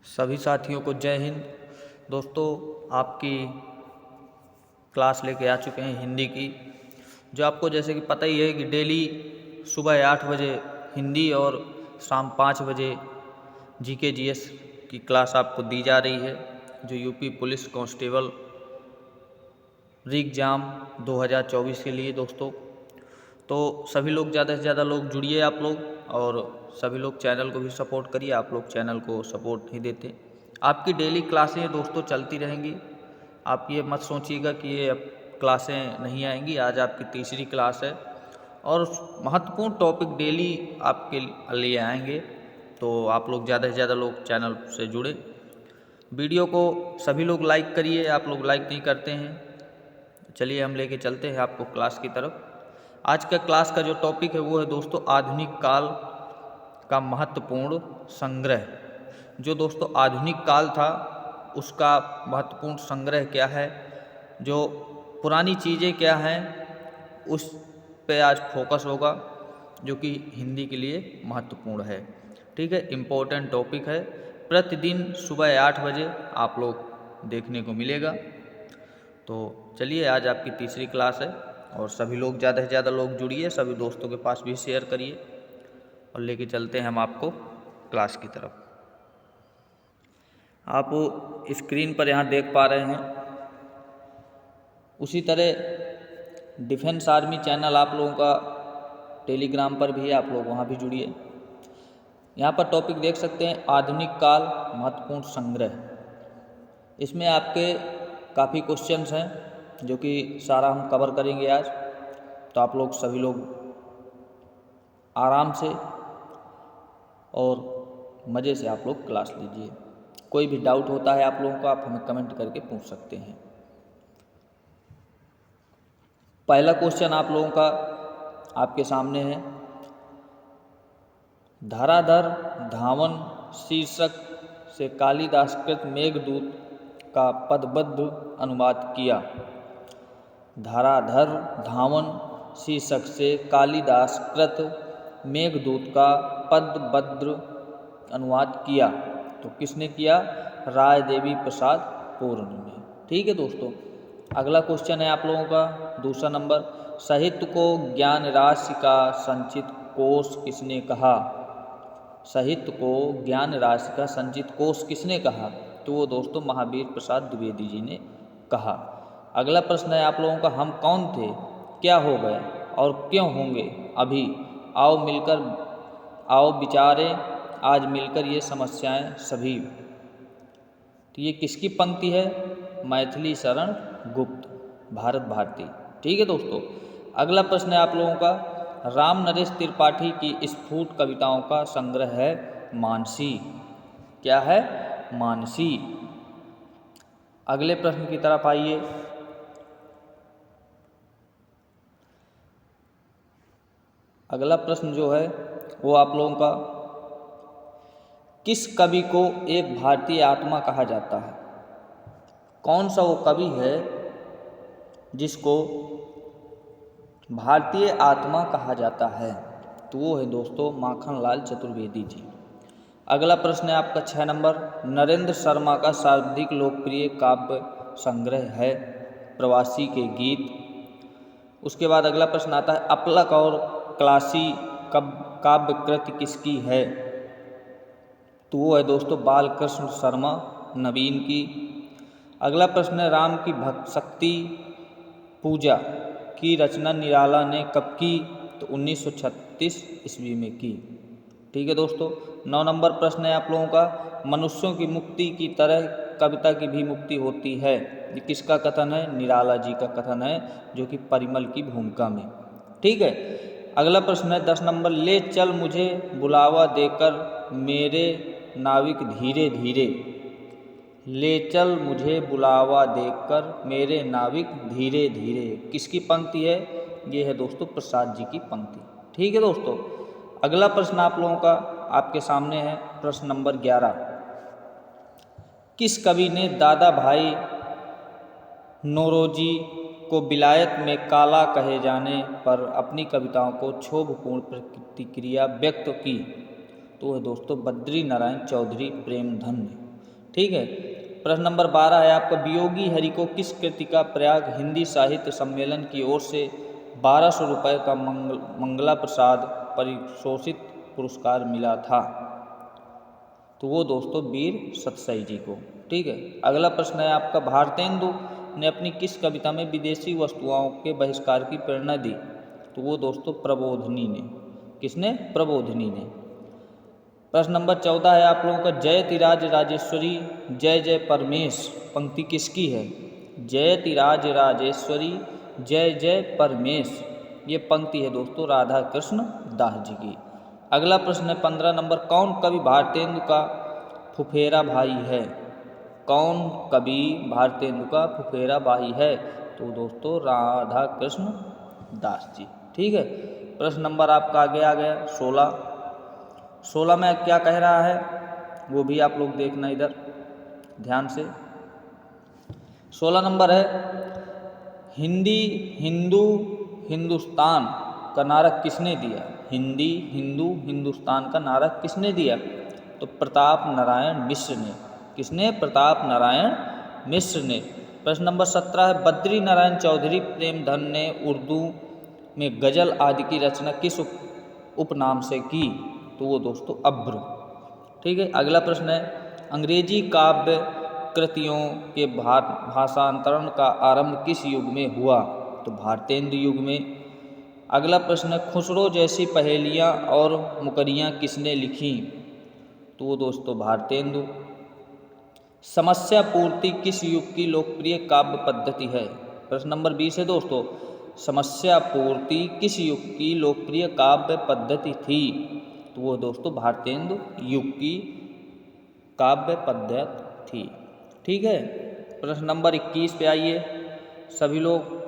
सभी साथियों को जय हिंद। दोस्तों, आपकी क्लास लेके आ चुके हैं हिंदी की, जो आपको जैसे कि पता ही है कि डेली सुबह 8 बजे हिंदी और शाम 5 बजे जीके जीएस की क्लास आपको दी जा रही है, जो यूपी पुलिस कांस्टेबल री एग्ज़ाम 2024 के लिए। दोस्तों, तो सभी लोग ज़्यादा से ज़्यादा लोग जुड़िए आप लोग, और सभी लोग चैनल को भी सपोर्ट करिए। आप लोग चैनल को सपोर्ट नहीं देते। आपकी डेली क्लासें दोस्तों चलती रहेंगी। आप ये मत सोचिएगा कि ये अब क्लासें नहीं आएंगी। आज आपकी तीसरी क्लास है और महत्वपूर्ण टॉपिक डेली आपके लिए आएंगे। तो आप लोग ज़्यादा से ज़्यादा लोग चैनल से जुड़े। वीडियो को सभी लोग लाइक करिए। आप लोग लाइक नहीं करते हैं। चलिए हम लेके चलते हैं आपको क्लास की तरफ। आज का क्लास का जो टॉपिक है वो है दोस्तों आधुनिक काल का महत्वपूर्ण संग्रह। जो दोस्तों आधुनिक काल था उसका महत्वपूर्ण संग्रह क्या है, जो पुरानी चीज़ें क्या हैं, उस पे आज फोकस होगा, जो कि हिंदी के लिए महत्वपूर्ण है। ठीक है, इम्पोर्टेंट टॉपिक है। प्रतिदिन सुबह 8 बजे आप लोग देखने को मिलेगा। तो चलिए, आज आपकी तीसरी क्लास है और सभी लोग ज़्यादा से ज़्यादा लोग जुड़िए, सभी दोस्तों के पास भी शेयर करिए और लेके चलते हैं हम आपको क्लास की तरफ। आप स्क्रीन पर यहाँ देख पा रहे हैं। उसी तरह डिफेंस आर्मी चैनल आप लोगों का टेलीग्राम पर भी है, आप लोग वहाँ भी जुड़िए। यहाँ पर टॉपिक देख सकते हैं आधुनिक काल महत्वपूर्ण संग्रह। इसमें आपके काफ़ी क्वेश्चंस हैं जो कि सारा हम कवर करेंगे आज। तो आप लोग सभी लोग आराम से और मज़े से आप लोग क्लास लीजिए। कोई भी डाउट होता है आप लोगों को, आप हमें कमेंट करके पूछ सकते हैं। पहला क्वेश्चन आप लोगों का आपके सामने है। धराधर धावन शीर्षक से कालिदास कृत मेघदूत का पदबद्ध अनुवाद किया। धराधर धावन शीर्षक से कालिदास कृत मेघदूत का पदबद्ध अनुवाद किया। तो किसने किया? राय देवी प्रसाद पूर्ण ने। ठीक है दोस्तों, अगला क्वेश्चन है आप लोगों का दूसरा नंबर। साहित्य को ज्ञान राशि का संचित कोश किसने कहा? साहित्य को ज्ञान राशि का संचित कोश किसने कहा? तो वो दोस्तों महावीर प्रसाद द्विवेदी जी ने कहा। अगला प्रश्न है आप लोगों का, हम कौन थे, क्या हो गए और क्यों होंगे अभी? आओ विचारें आज मिलकर ये समस्याएं सभी। तो ये किसकी पंक्ति है? मैथिली शरण गुप्त, भारत भारती। ठीक है दोस्तों, अगला प्रश्न है आप लोगों का, राम नरेश त्रिपाठी की स्फुट कविताओं का संग्रह है मानसी। क्या है? मानसी। अगले प्रश्न की तरफ आइए। अगला प्रश्न जो है वो आप लोगों का, किस कवि को एक भारतीय आत्मा कहा जाता है? कौन सा वो कवि है जिसको भारतीय आत्मा कहा जाता है? तो वो है दोस्तों माखनलाल चतुर्वेदी जी। अगला प्रश्न है आपका 6 नंबर। नरेंद्र शर्मा का सर्वाधिक लोकप्रिय काव्य संग्रह है प्रवासी के गीत। उसके बाद अगला प्रश्न आता है, अपलक और क्लासी काव्य कृति किसकी है? तो वो है दोस्तों बालकृष्ण शर्मा नवीन की। अगला प्रश्न है, राम की भक्त शक्ति पूजा की रचना निराला ने कब की? तो 1936 ईस्वी में की। ठीक है दोस्तों, 9 नंबर प्रश्न है आप लोगों का, मनुष्यों की मुक्ति की तरह कविता की भी मुक्ति होती है। ये किसका कथन है? निराला जी का कथन है, जो कि परिमल की भूमिका में। ठीक है, अगला प्रश्न है 10 नंबर। ले चल मुझे बुलावा देकर मेरे नाविक धीरे धीरे। ले चल मुझे बुलावा देकर मेरे नाविक धीरे धीरे किसकी पंक्ति है? ये है दोस्तों प्रसाद जी की पंक्ति। ठीक है दोस्तों, अगला प्रश्न आप लोगों का आपके सामने है प्रश्न नंबर 11। किस कवि ने दादा भाई नौरोजी को विलायत में काला कहे जाने पर अपनी कविताओं को क्षोभपूर्ण प्रतिक्रिया व्यक्त की? तो है दोस्तों बद्री नारायण चौधरी प्रेमधन्य। ठीक है। प्रश्न नंबर 12 है आपका, वियोगी हरि को किस कृति का प्रयाग हिंदी साहित्य सम्मेलन की ओर से 1200 रुपये का मंगला प्रसाद परिशोषित पुरस्कार मिला था? तो वो दोस्तों वीर सतसाई जी को। ठीक है। अगला प्रश्न है आपका, भारतेंदु ने अपनी किस कविता में विदेशी वस्तुओं के बहिष्कार की प्रेरणा दी? तो वो दोस्तों प्रबोधिनी ने। किसने? प्रबोधिनी ने। प्रश्न नंबर 14 है आप लोगों का, जयतिराज राजेश्वरी जय जय परमेश पंक्ति किसकी है? जयतिराज राजेश्वरी जय जय परमेश, ये पंक्ति है दोस्तों राधा कृष्ण दास जी की। अगला प्रश्न है 15 नंबर, कौन कवि भारतेंदु का फुफेरा भाई है? कौन कवि भारतेंदु का फुफेरा भाई है? तो दोस्तों राधा कृष्ण दास जी। ठीक है। प्रश्न नंबर आपका आगे आ गया 16 में क्या कह रहा है वो भी आप लोग देखना इधर ध्यान से। 16 नंबर है, हिंदी हिंदू हिंदुस्तान का नारा किसने दिया? हिंदी हिंदू हिंदुस्तान का नारा किसने दिया? तो प्रताप नारायण मिश्र ने। किसने? प्रताप नारायण मिश्र ने। प्रश्न नंबर 17 है, बद्री नारायण चौधरी प्रेमधन ने उर्दू में गजल आदि की रचना किस उपनाम से की? तो वो दोस्तों अब्र। ठीक है। अगला प्रश्न है, अंग्रेजी काव्य कृतियों के भाषांतरण का आरंभ किस युग में हुआ? तो भारतेंदु युग में। अगला प्रश्न है, खुसरो जैसी पहेलियाँ और मुकरियाँ किसने लिखी? तो वो दोस्तों भारतेंदु। समस्या पूर्ति किस युग की लोकप्रिय काव्य पद्धति है? प्रश्न नंबर 20 है दोस्तों, समस्या पूर्ति किस युग की लोकप्रिय काव्य पद्धति थी? तो वो दोस्तों भारतेंदु युग की काव्य पद्धति थी। ठीक है। प्रश्न नंबर 21 पे आइए सभी लोग।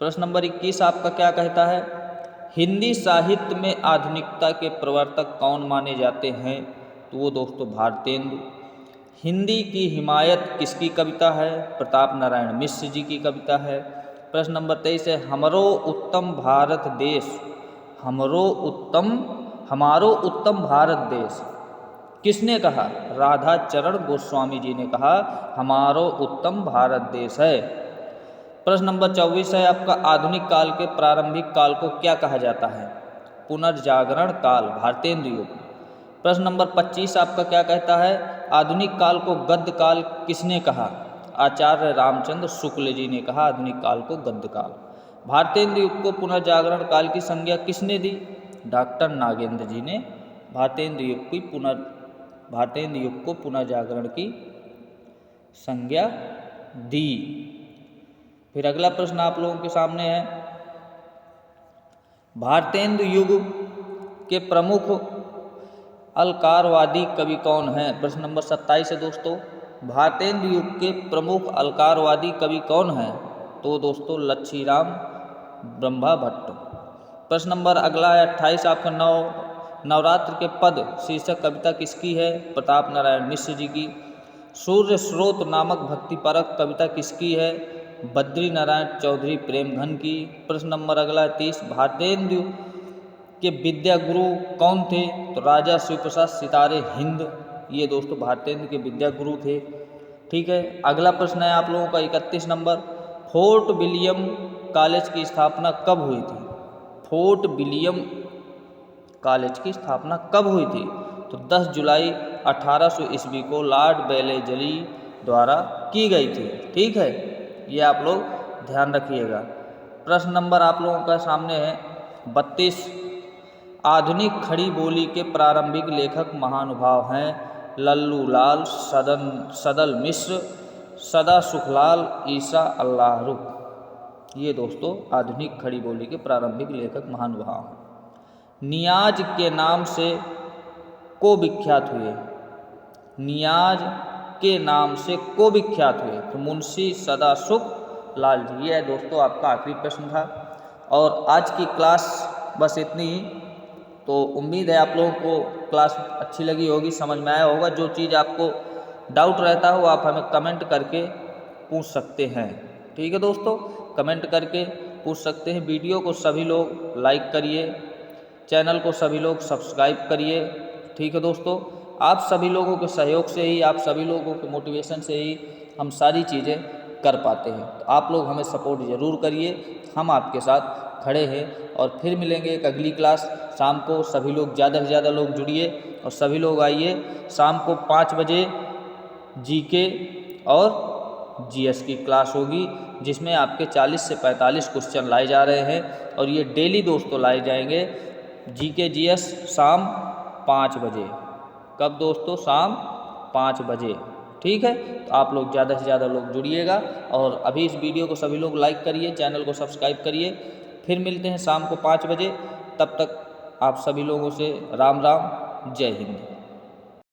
प्रश्न नंबर 21 आपका क्या कहता है, हिंदी साहित्य में आधुनिकता के प्रवर्तक कौन माने जाते हैं? तो वो दोस्तों भारतेंदु। हिंदी की हिमायत किसकी कविता है? प्रताप नारायण मिश्र जी की कविता है। प्रश्न नंबर 23 है, हमारो उत्तम भारत देश, हमारो उत्तम भारत देश किसने कहा? राधा चरण गोस्वामी जी ने कहा हमारो उत्तम भारत देश है। प्रश्न नंबर 24 है आपका, आधुनिक काल के प्रारंभिक काल को क्या कहा जाता है? पुनर्जागरण काल, भारतेंदु युग। प्रश्न नंबर 25 आपका क्या कहता है, आधुनिक काल को गद्य काल किसने कहा? आचार्य रामचंद्र शुक्ल जी ने कहा आधुनिक काल को गद्य काल। भारतेंदु युग को पुनर्जागरण काल की संज्ञा किसने दी? डॉक्टर नागेंद्र जी ने भारतेंदु युग को पुनर्जागरण की संज्ञा दी। फिर अगला प्रश्न आप लोगों के सामने है, भारतेंदु युग के प्रमुख अलकारवादी कवि कौन हैं? प्रश्न नंबर 27 है दोस्तों, भारतेंदु युग के प्रमुख अलकारवादी कवि कौन हैं? तो दोस्तों लच्छीराम ब्रह्मा भट्ट। प्रश्न नंबर अगला है 28 आपका, नवरात्र के पद शीर्षक कविता किसकी है? प्रताप नारायण मिश्र जी की। सूर्य स्रोत नामक भक्तिपरक कविता किसकी है? बद्री नारायण चौधरी प्रेमधन की। प्रश्न नंबर अगला है 30, भारतेंदु के विद्या गुरु कौन थे? तो राजा शिवप्रसाद सितारे हिंद, ये दोस्तों भारतेंदु के विद्या गुरु थे। ठीक है। अगला प्रश्न है आप लोगों का 31 नंबर, फोर्ट विलियम कॉलेज की स्थापना कब हुई थी? फोर्ट विलियम कॉलेज की स्थापना कब हुई थी? तो 10 जुलाई 1800 ईस्वी को लॉर्ड वेलेस्ली द्वारा की गई थी। ठीक है, ये आप लोग ध्यान रखिएगा। प्रश्न नंबर आप लोगों का सामने है 32, आधुनिक खड़ी बोली के प्रारंभिक लेखक महानुभाव हैं लल्लू लाल, सदल मिश्र, सदा सुखलाल, ईसा अल्लाह। ये दोस्तों आधुनिक खड़ी बोली के प्रारंभिक लेखक महानुभाव हैं। नियाज के नाम से को विख्यात हुए, नियाज के नाम से को विख्यात हुए? तो मुंशी सदा सुख लाल जी। ये दोस्तों आपका आखिरी प्रश्न था और आज की क्लास बस इतनी ही। तो उम्मीद है आप लोगों को क्लास अच्छी लगी होगी, समझ में आया होगा। जो चीज़ आपको डाउट रहता हो आप हमें कमेंट करके पूछ सकते हैं। ठीक है दोस्तों, कमेंट करके पूछ सकते हैं। वीडियो को सभी लोग लाइक करिए, चैनल को सभी लोग सब्सक्राइब करिए ठीक है दोस्तों, आप सभी लोगों के सहयोग से ही, आप सभी लोगों के मोटिवेशन से ही हम सारी चीज़ें कर पाते हैं। तो आप लोग हमें सपोर्ट ज़रूर करिए, हम आपके साथ खड़े हैं। और फिर मिलेंगे एक अगली क्लास शाम को। सभी लोग ज़्यादा से ज़्यादा लोग जुड़िए और सभी लोग आइए। शाम को 5 बजे जीके और जीएस की क्लास होगी, जिसमें आपके 40 से 45 क्वेश्चन लाए जा रहे हैं और ये डेली दोस्तों लाए जाएंगे। जीके जीएस शाम 5 बजे। कब दोस्तों? शाम 5 बजे। ठीक है, तो आप लोग ज़्यादा से ज़्यादा लोग जुड़िएगा और अभी इस वीडियो को सभी लोग लाइक करिए, चैनल को सब्सक्राइब करिए। फिर मिलते हैं शाम को 5 बजे। तब तक आप सभी लोगों से राम राम, जय हिंद।